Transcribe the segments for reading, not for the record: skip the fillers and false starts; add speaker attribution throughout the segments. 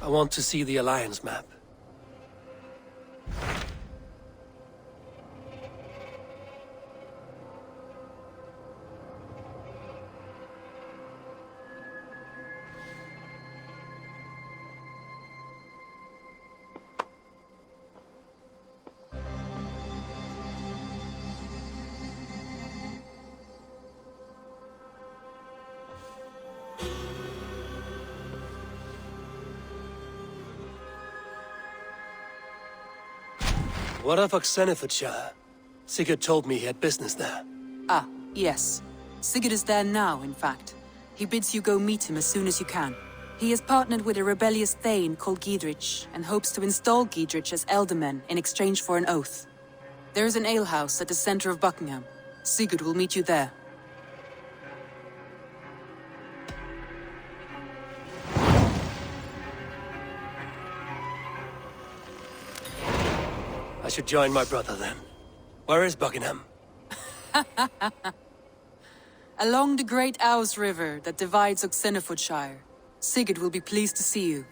Speaker 1: I want to see the Alliance map. What of Oxenefordscire? Sigurd told me he had business there.
Speaker 2: Ah, yes. Sigurd is there now, in fact. He bids you go meet him as soon as you can. He has partnered with a rebellious thane called Geadric, and hopes to install Geadric as elderman in exchange for an oath. There is an alehouse at the center of Buckingham. Sigurd will meet you there.
Speaker 1: I should join my brother then. Where is Buckingham?
Speaker 2: Along the great Ouse River that divides Oxenefordscire. Sigurd will be pleased to see you.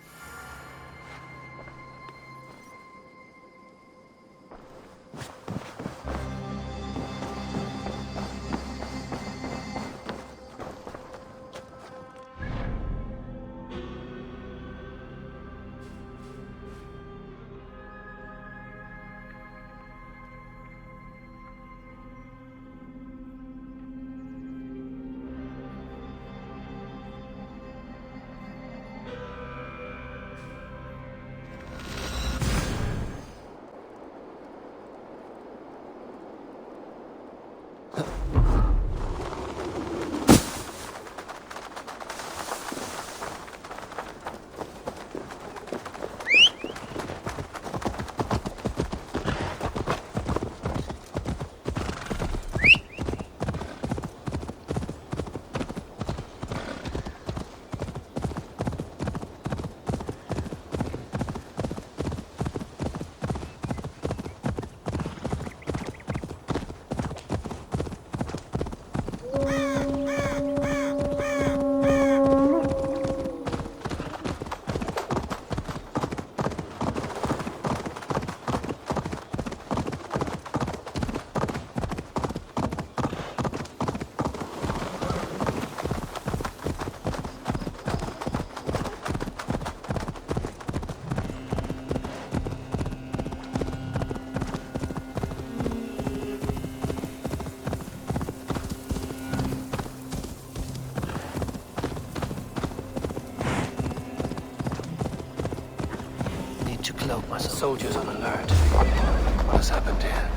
Speaker 1: Soldiers on alert. What has happened here?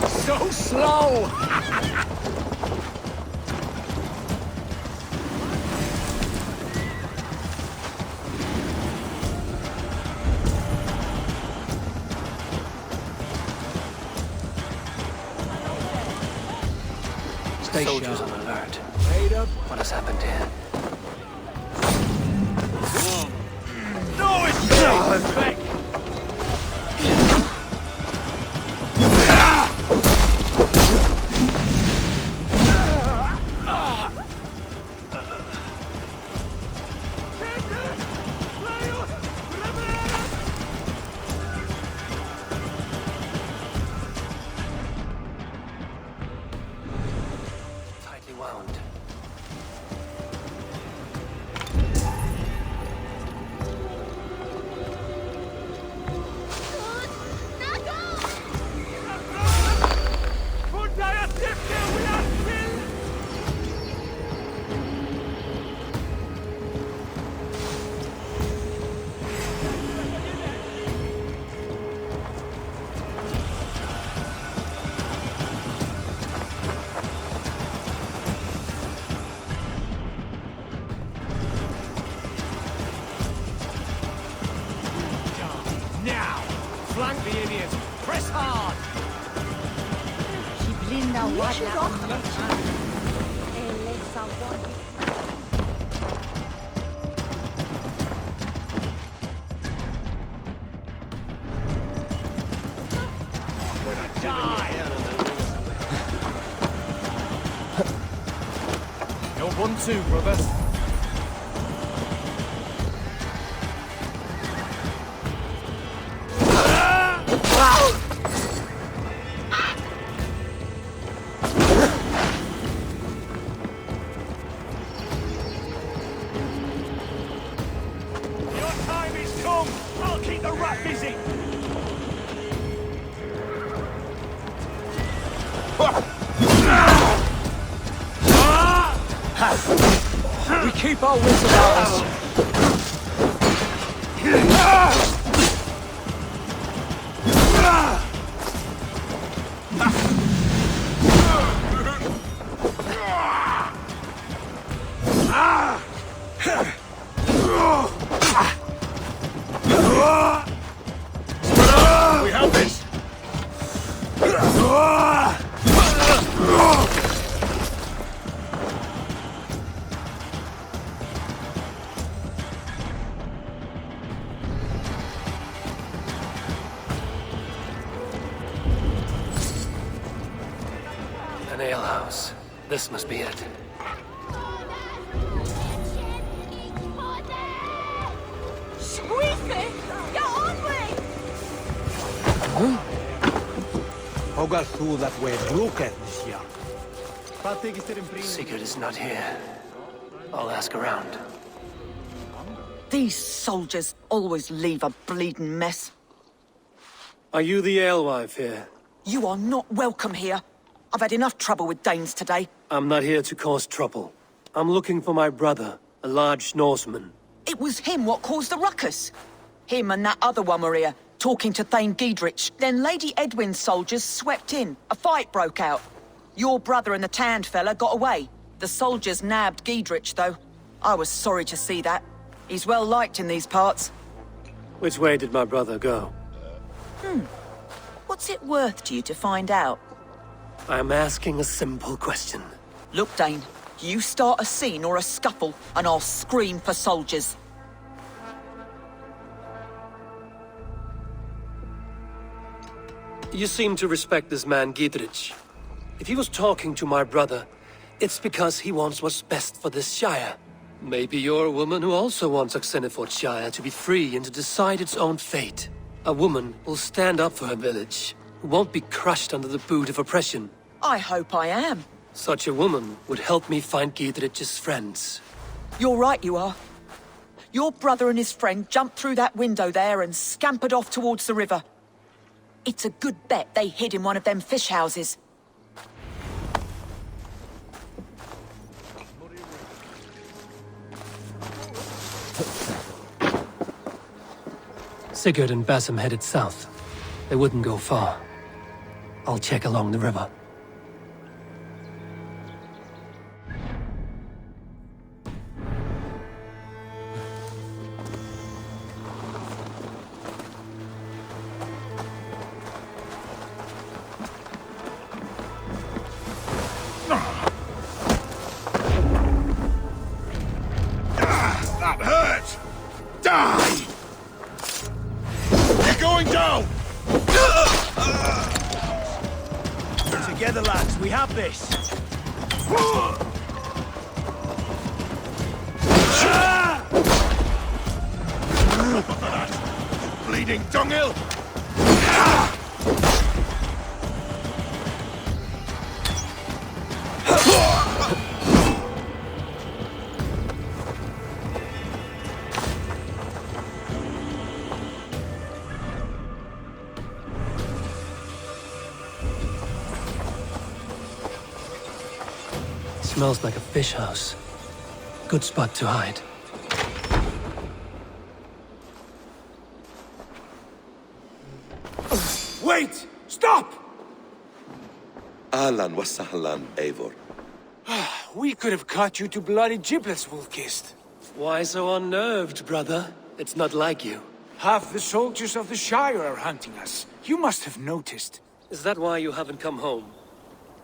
Speaker 3: So slow!
Speaker 1: Soldiers on alert. What has happened here?
Speaker 3: No, it's back!
Speaker 1: Tightly wound.
Speaker 3: Flank the idiots! Press hard! Die! 1-2, brother. Your time is come. I'll keep the rat busy. We keep our wits about us. We have this.
Speaker 1: An alehouse. This must be it.
Speaker 3: Hogar through that way, broken this year.
Speaker 1: Sigurd is not here. I'll ask around.
Speaker 4: These soldiers always leave a bleeding mess.
Speaker 1: Are you the alewife here?
Speaker 4: You are not welcome here. I've had enough trouble with Danes today.
Speaker 1: I'm not here to cause trouble. I'm looking for my brother, a large Norseman.
Speaker 4: It was him what caused the ruckus. Him and that other one were here, talking to Thane Geadric. Then Lady Edwin's soldiers swept in. A fight broke out. Your brother and the tanned fella got away. The soldiers nabbed Geadric, though. I was sorry to see that. He's well liked in these parts.
Speaker 1: Which way did my brother go?
Speaker 4: What's it worth to you to find out?
Speaker 1: I'm asking a simple question.
Speaker 4: Look, Dane, you start a scene or a scuffle, and I'll scream for soldiers.
Speaker 1: You seem to respect this man, Geadric. If he was talking to my brother, it's because he wants what's best for this Shire. Maybe you're a woman who also wants Oxenefordscire to be free and to decide its own fate. A woman who'll stand up for her village, who won't be crushed under the boot of oppression.
Speaker 4: I hope I am.
Speaker 1: Such a woman would help me find Geadric's friends.
Speaker 4: You're right, you are. Your brother and his friend jumped through that window there and scampered off towards the river. It's a good bet they hid in one of them fish houses.
Speaker 1: Sigurd and Basim headed south. They wouldn't go far. I'll check along the river.
Speaker 3: That hurt! Die! They're going down! Together, lads, we have this. Bleeding dunghill!
Speaker 1: Smells like a fish house. Good spot to hide.
Speaker 3: Wait! Stop!
Speaker 5: Ahlan wa sahlan, Eivor.
Speaker 3: We could have cut you to bloody giblets, Wolf-Kissed.
Speaker 1: Why so unnerved, brother? It's not like you.
Speaker 3: Half the soldiers of the Shire are hunting us. You must have noticed.
Speaker 1: Is that why you haven't come home?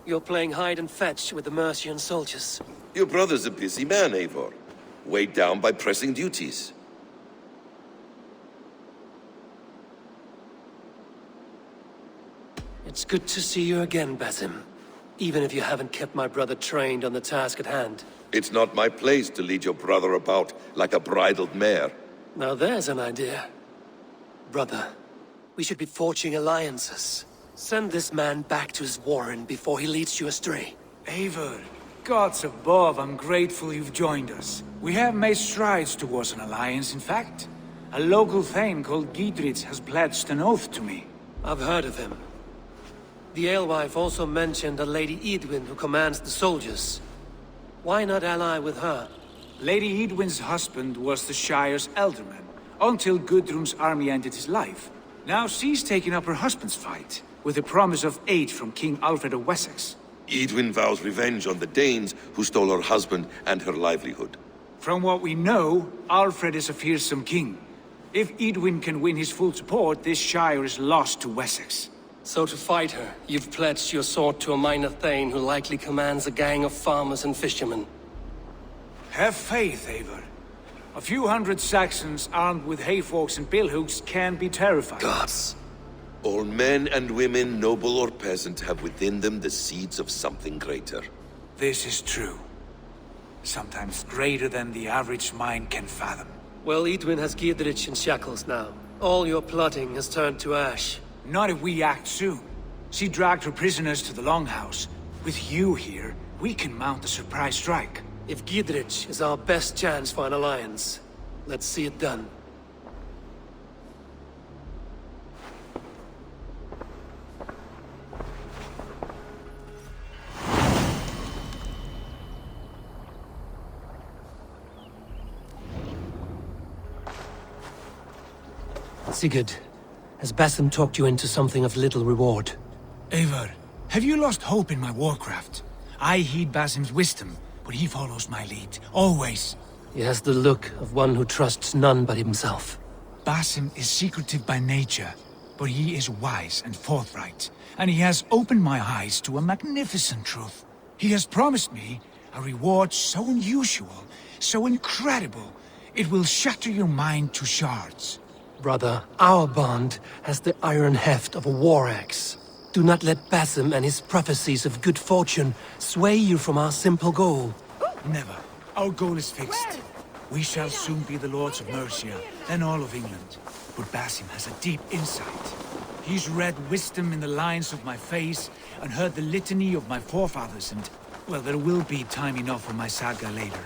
Speaker 1: You're playing hide and fetch with the Mercian soldiers.
Speaker 5: Your brother's a busy man, Eivor. Weighed down by pressing duties.
Speaker 1: It's good to see you again, Basim. even if you haven't kept my brother trained on the task at hand.
Speaker 5: It's not my place to lead your brother about like a bridled mare.
Speaker 1: Now there's an idea. Brother, we should be forging alliances. Send this man back to his warren before he leads you astray.
Speaker 3: Eivor, gods above, I'm grateful you've joined us. We have made strides towards an alliance, in fact. A local thane called Geadric has pledged an oath to me.
Speaker 1: I've heard of him. The alewife also mentioned a Lady Edwin who commands the soldiers. Why not ally with her?
Speaker 3: Lady Edwin's husband was the Shire's elderman, until Gudrun's army ended his life. Now she's taken up her husband's fight, with the promise of aid from King Alfred of Wessex.
Speaker 5: Edwin vows revenge on the Danes who stole her husband and her livelihood.
Speaker 3: From what we know, Alfred is a fearsome king. If Edwin can win his full support, this Shire is lost to Wessex.
Speaker 1: So to fight her, you've pledged your sword to a minor thane who likely commands a gang of farmers and fishermen.
Speaker 3: Have faith, Eivor. A few hundred Saxons armed with hayforks and billhooks can be terrifying.
Speaker 1: Gods.
Speaker 5: All men and women, noble or peasant, have within them the seeds of something greater.
Speaker 3: This is true. Sometimes greater than the average mind can fathom.
Speaker 1: Well, Edwin has Geadric in shackles now. All your plotting has turned to ash.
Speaker 3: Not if we act soon. She dragged her prisoners to the longhouse. With you here, we can mount a surprise strike.
Speaker 1: If Geadric is our best chance for an alliance, let's see it done. Sigurd, has Basim talked you into something of little reward?
Speaker 3: Eivor, have you lost hope in my warcraft? I heed Basim's wisdom, but he follows my lead, always.
Speaker 1: He has the look of one who trusts none but himself.
Speaker 3: Basim is secretive by nature, but he is wise and forthright, and he has opened my eyes to a magnificent truth. He has promised me a reward so unusual, so incredible, it will shatter your mind to shards.
Speaker 1: Brother, our bond has the iron heft of a war axe. Do not let Basim and his prophecies of good fortune sway you from our simple goal.
Speaker 3: Never. Our goal is fixed. We shall soon be the lords of Mercia, then all of England. But Basim has a deep insight. He's read wisdom in the lines of my face, and heard the litany of my forefathers, and, well, there will be time enough for my saga later.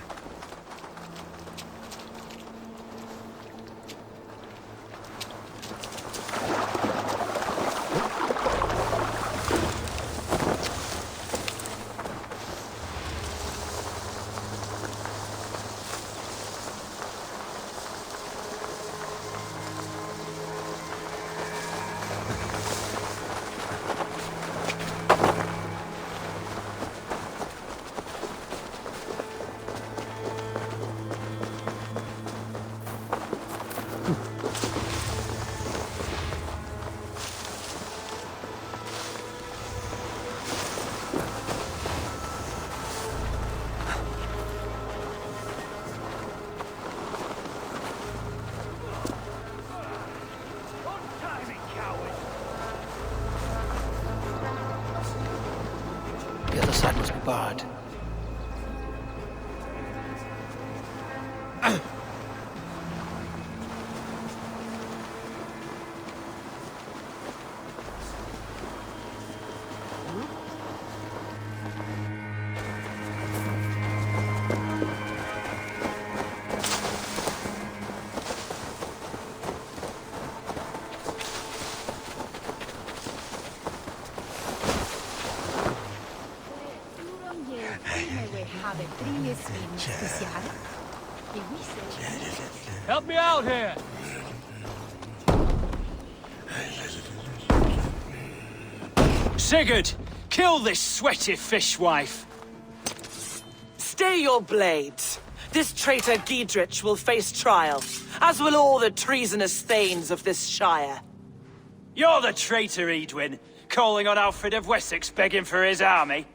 Speaker 1: The other side must be barred.
Speaker 6: Help me out here! Sigurd! Kill this sweaty fishwife!
Speaker 4: Stay your blades. This traitor Geadric will face trial, as will all the treasonous thanes of this shire.
Speaker 6: You're the traitor, Edwin, calling on Alfred of Wessex begging for his army.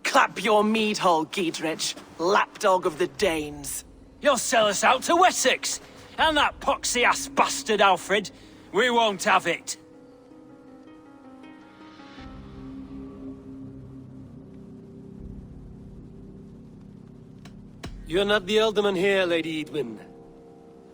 Speaker 4: Clap your mead hole, Geadric, lapdog of the Danes.
Speaker 6: You'll sell us out to Wessex! And that poxy-ass bastard Alfred! We won't have it!
Speaker 1: You're not the alderman here, Lady Edwin.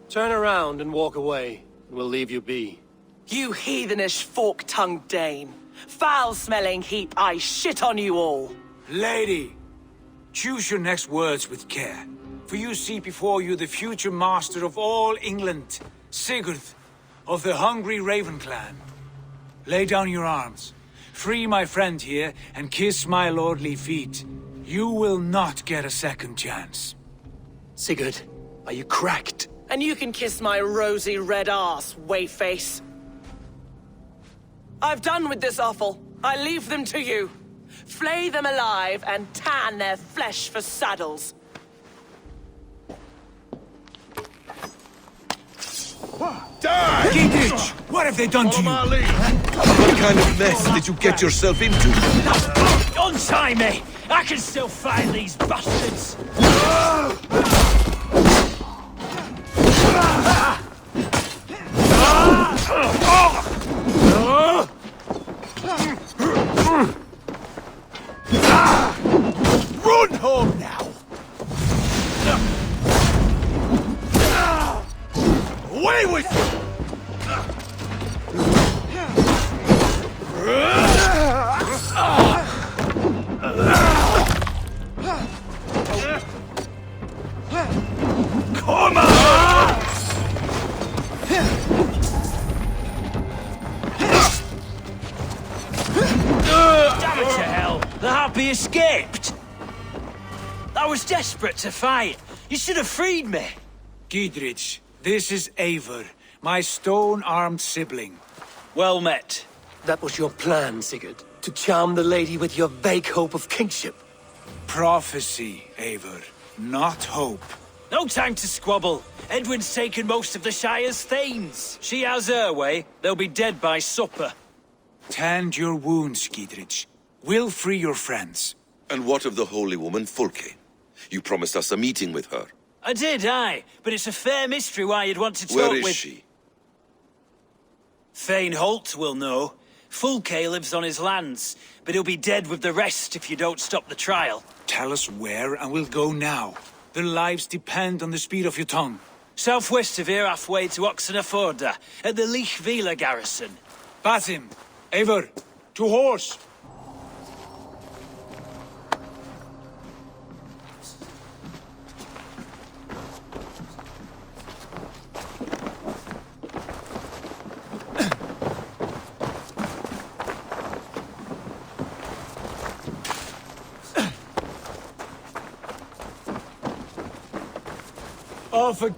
Speaker 1: Turn around and walk away, and we'll leave you be.
Speaker 7: You heathenish fork-tongued Dane. Foul-smelling heap, I shit on you all.
Speaker 3: Lady, choose your next words with care. For you see before you the future master of all England, Sigurd, of the hungry Raven clan. Lay down your arms. Free my friend here, and kiss my lordly feet. You will not get a second chance.
Speaker 1: Sigurd, are you cracked?
Speaker 7: And you can kiss my rosy red arse, wayface. I've done with this offal. I leave them to you. Flay them alive and tan their flesh for saddles.
Speaker 5: Die!
Speaker 3: Geadric, what have they done to you?
Speaker 5: What kind of mess did you get yourself into?
Speaker 6: Untie me! I can still fight these bastards!
Speaker 3: Run home now! Away with you! Come on!
Speaker 6: Damn it to hell! The harpy escaped! I was desperate to fight. You should have freed me.
Speaker 3: Geadric, this is Eivor, my stone-armed sibling.
Speaker 6: Well met.
Speaker 1: That was your plan, Sigurd. To charm the lady with your vague hope of kingship.
Speaker 3: Prophecy, Eivor, not hope.
Speaker 6: No time to squabble. Edwin's taken most of the Shire's thanes. She has her way. They'll be dead by supper.
Speaker 3: Tend your wounds, Geadric. We'll free your friends.
Speaker 5: And what of the holy woman Fulke? You promised us a meeting with her.
Speaker 6: I did, aye. But it's a fair mystery why you'd want to talk
Speaker 5: Where
Speaker 6: with...
Speaker 5: is she?
Speaker 6: Thane Holt will know. Fulke lives on his lands, but he'll be dead with the rest if you don't stop the trial.
Speaker 3: Tell us where, and we'll go now. Their lives depend on the speed of your tongue.
Speaker 6: Southwest of here, halfway to Oxenefordscire, at the Lichvila garrison.
Speaker 3: Basim, Eivor, to horse! Oh, for...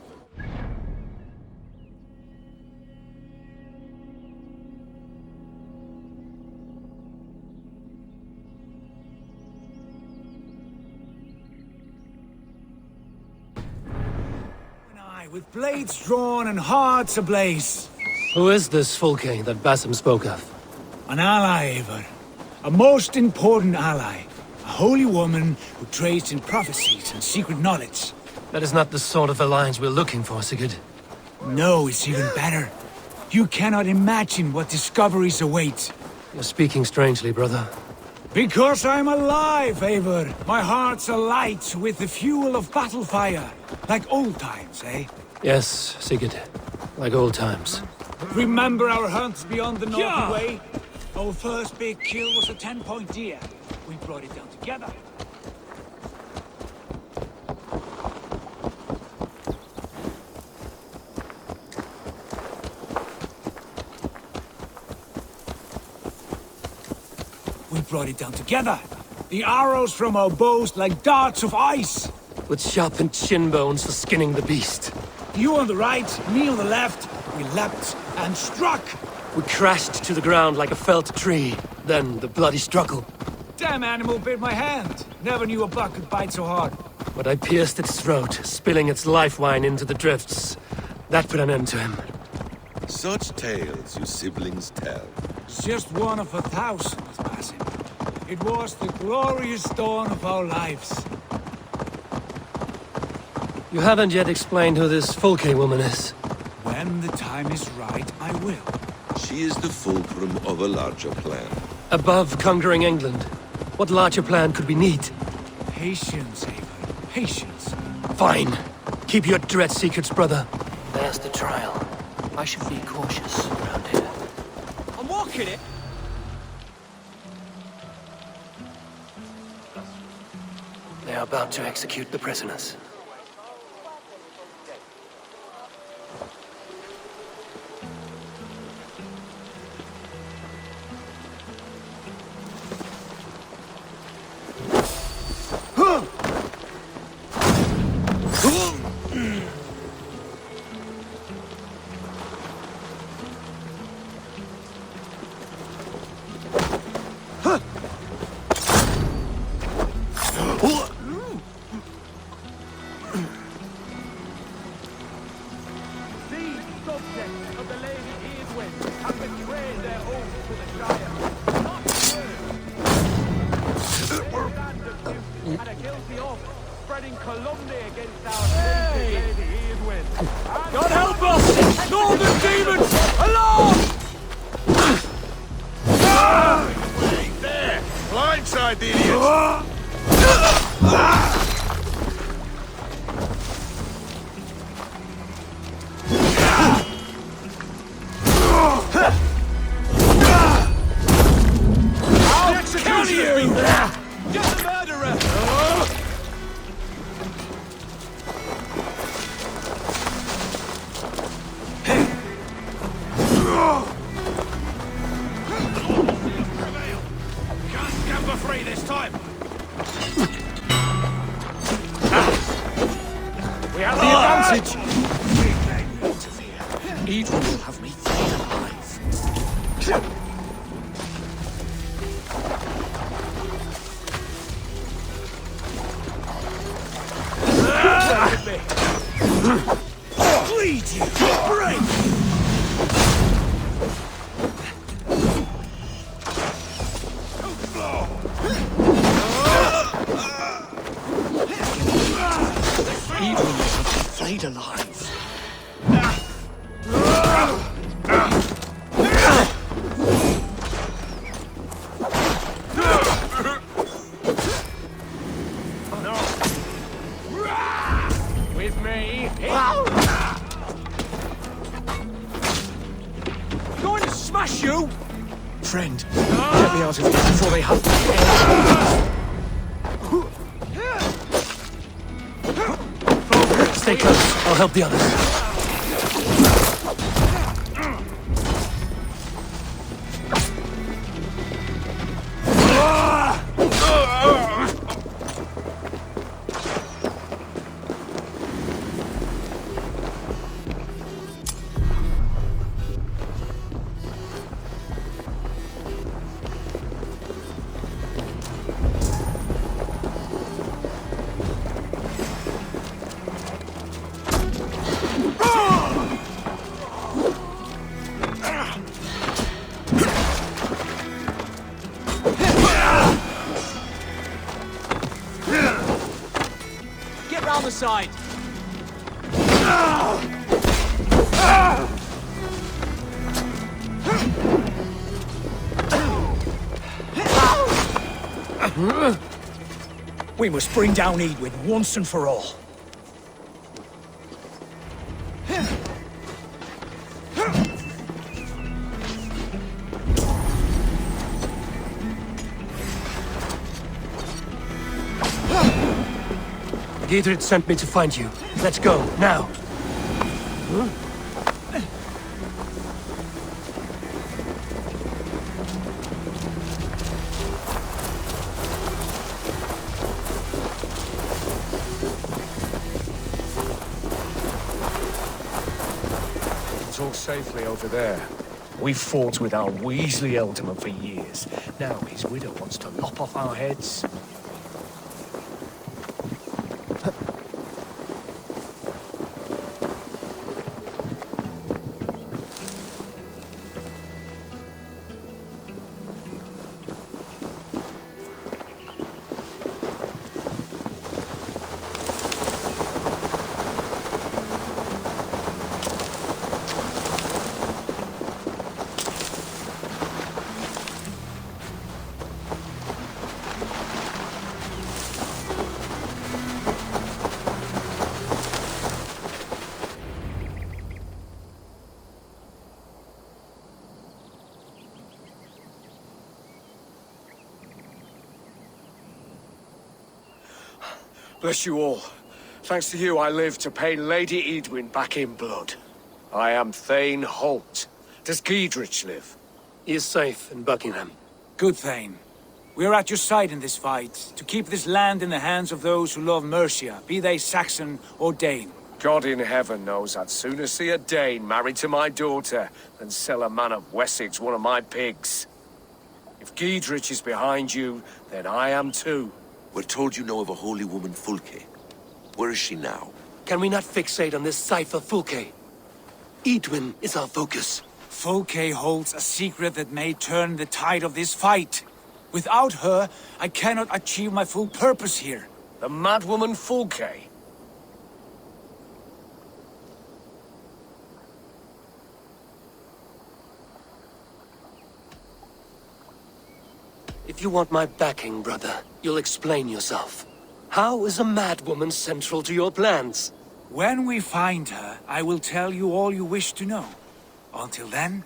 Speaker 3: with blades drawn and hearts ablaze.
Speaker 1: Who is this Fulke that Basim spoke of?
Speaker 3: An ally, Eivor. A most important ally. A holy woman who trades in prophecies and secret knowledge.
Speaker 1: That is not the sort of alliance we're looking for, Sigurd.
Speaker 3: No, it's even better. You cannot imagine what discoveries await.
Speaker 1: You're speaking strangely, brother.
Speaker 3: Because I'm alive, Eivor. My heart's alight with the fuel of battle fire. Like old times, eh?
Speaker 1: Yes, Sigurd. Like old times.
Speaker 3: Remember our hunts beyond the Northern Way? Our first big kill was a 10-point deer. We brought it down together. We brought it down together. The arrows from our bows like darts of ice.
Speaker 1: With sharpened shin bones for skinning the beast.
Speaker 3: You on the right, me on the left. We leapt and struck.
Speaker 1: We crashed to the ground like a felled tree. Then the bloody struggle.
Speaker 3: Damn animal bit my hand. Never knew a buck could bite so hard.
Speaker 1: But I pierced its throat, spilling its life wine into the drifts. That put an end to him.
Speaker 5: Such tales you siblings tell.
Speaker 3: It's just one of 1,000, Basim. It was the glorious dawn of our lives.
Speaker 1: You haven't yet explained who this Fulke woman is.
Speaker 3: When the time is right, I will.
Speaker 5: She is the fulcrum of a larger plan.
Speaker 1: Above conquering England, what larger plan could we need?
Speaker 3: Patience, Eivor. Patience.
Speaker 1: Fine. Keep your dread secrets, brother. There's the trial. I should be cautious around here.
Speaker 6: I'm walking it.
Speaker 1: They are about to execute the prisoners.
Speaker 6: God help us! Northern demons! Along!
Speaker 8: Wait, there! Blindside the idiots!
Speaker 6: I'll kill you! Get the murderer!
Speaker 8: Can't scamper free this time!
Speaker 6: We have the advantage!
Speaker 3: Geadric will have me flayed alive. Bleed you! Break! Geadric will have me flayed alive.
Speaker 6: With me. Going to smash you!
Speaker 3: Friend, get me out of here before they hunt me.
Speaker 1: Stay close. I'll help the others.
Speaker 6: Get round the side!
Speaker 3: We must bring down Edwin once and for all.
Speaker 1: Geadric sent me to find you. Let's go, now.
Speaker 3: Talk safely over there. We've fought with our Weasley Ealdorman for years. Now his widow wants to lop off our heads.
Speaker 9: Bless you all. Thanks to you, I live to pay Lady Edwin back in blood. I am Thane Holt. Does Geadric live?
Speaker 1: He is safe in Buckingham.
Speaker 3: Good Thane. We are at your side in this fight, to keep this land in the hands of those who love Mercia, be they Saxon or Dane.
Speaker 9: God in heaven knows I'd sooner see a Dane married to my daughter than sell a man of Wessex one of my pigs. If Geadric is behind you, then I am too.
Speaker 5: We're told you know of a holy woman, Fulke. Where is she now?
Speaker 1: Can we not fixate on this cipher, Fulke? Edwin is our focus.
Speaker 3: Fulke holds a secret that may turn the tide of this fight. Without her, I cannot achieve my full purpose here.
Speaker 9: The madwoman Fulke?
Speaker 1: If you want my backing, brother, you'll explain yourself. How is a madwoman central to your plans?
Speaker 3: When we find her, I will tell you all you wish to know. Until then,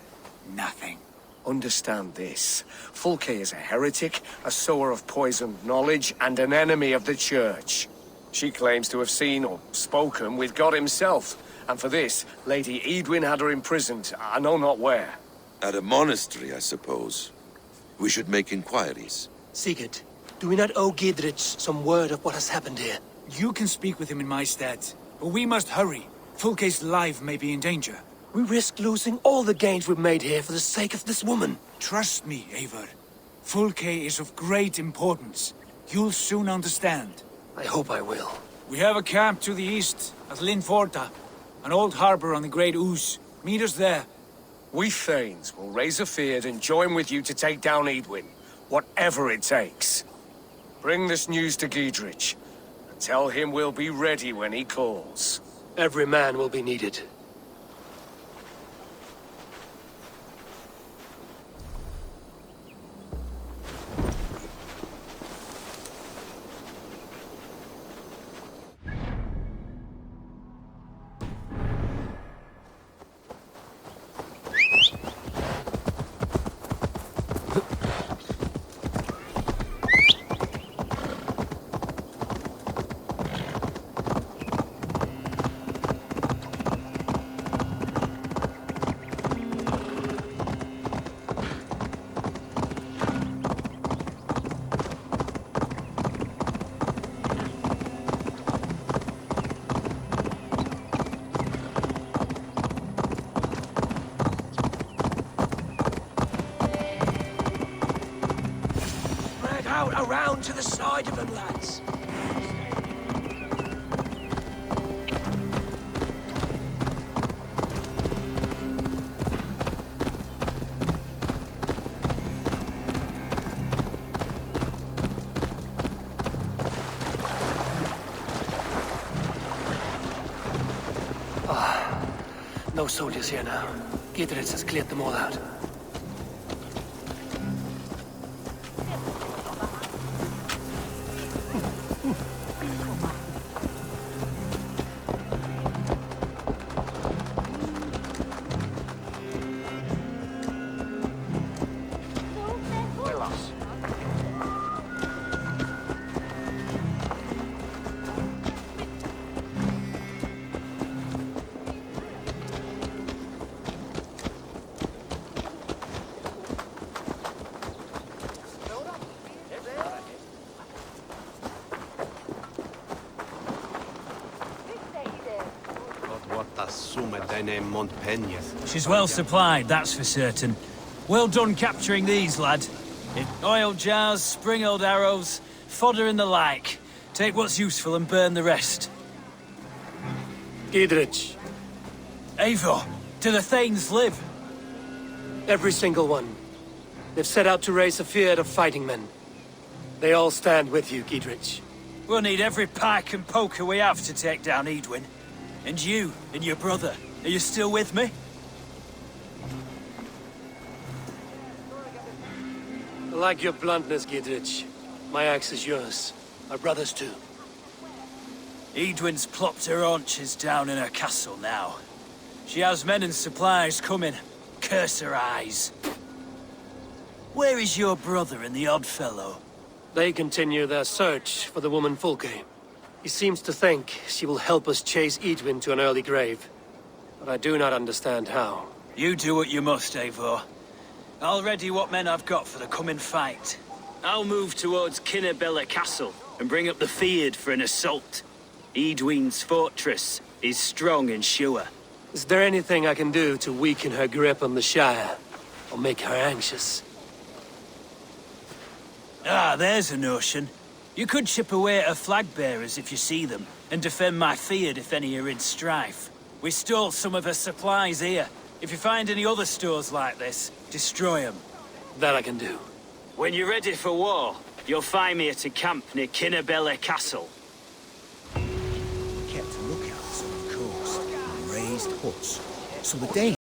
Speaker 3: nothing.
Speaker 9: Understand this. Fulke is a heretic, a sower of poisoned knowledge, and an enemy of the Church. She claims to have seen or spoken with God himself, and for this, Lady Edwin had her imprisoned, I know not where.
Speaker 5: At a monastery, I suppose. We should make inquiries.
Speaker 1: Sigurd, do we not owe Geadric some word of what has happened here?
Speaker 3: You can speak with him in my stead, but we must hurry. Fulke's life may be in danger.
Speaker 1: We risk losing all the gains we've made here for the sake of this woman.
Speaker 3: Trust me, Eivor. Fulke is of great importance. You'll soon understand.
Speaker 1: I hope I will.
Speaker 3: We have a camp to the east, at Linforta. An old harbor on the Great Ouse. Meet us there.
Speaker 9: We Thanes will raise a feard and join with you to take down Edwin, whatever it takes. Bring this news to Geadric, and tell him we'll be ready when he calls.
Speaker 1: Every man will be needed. Around to the side of them, lads. No soldiers here now. Geadric has cleared them all out.
Speaker 6: She's well supplied, that's for certain. Well done capturing these, lad. Oil jars, spring-oiled arrows, fodder and the like. Take what's useful and burn the rest.
Speaker 1: Geadric.
Speaker 6: Eivor, do the Thanes live?
Speaker 1: Every single one. They've set out to raise a fear of fighting men. They all stand with you, Geadric.
Speaker 6: We'll need every pike and poker we have to take down Edwin. And you, and your brother, are you still with me?
Speaker 1: I like your bluntness, Geadric. My axe is yours. Our brother's too.
Speaker 6: Edwin's plopped her haunches down in her castle now. She has men and supplies coming. Curse her eyes. Where is your brother and the odd fellow?
Speaker 1: They continue their search for the woman Fulke. He seems to think she will help us chase Edwin to an early grave. But I do not understand how.
Speaker 6: You do what you must, Eivor. I'll ready what men I've got for the coming fight. I'll move towards Kinnabella Castle and bring up the Fyrd for an assault. Edwin's fortress is strong and sure.
Speaker 1: Is there anything I can do to weaken her grip on the Shire? Or make her anxious?
Speaker 6: Ah, there's a notion. You could chip away at her flag-bearers if you see them, and defend my Fyrd if any are in strife. We stole some of her supplies here. If you find any other stores like this, destroy them.
Speaker 1: That I can do.
Speaker 6: When you're ready for war, you'll find me at a camp near Kinnabella Castle.
Speaker 10: Kept lookouts on the coast and raised huts, so the Danes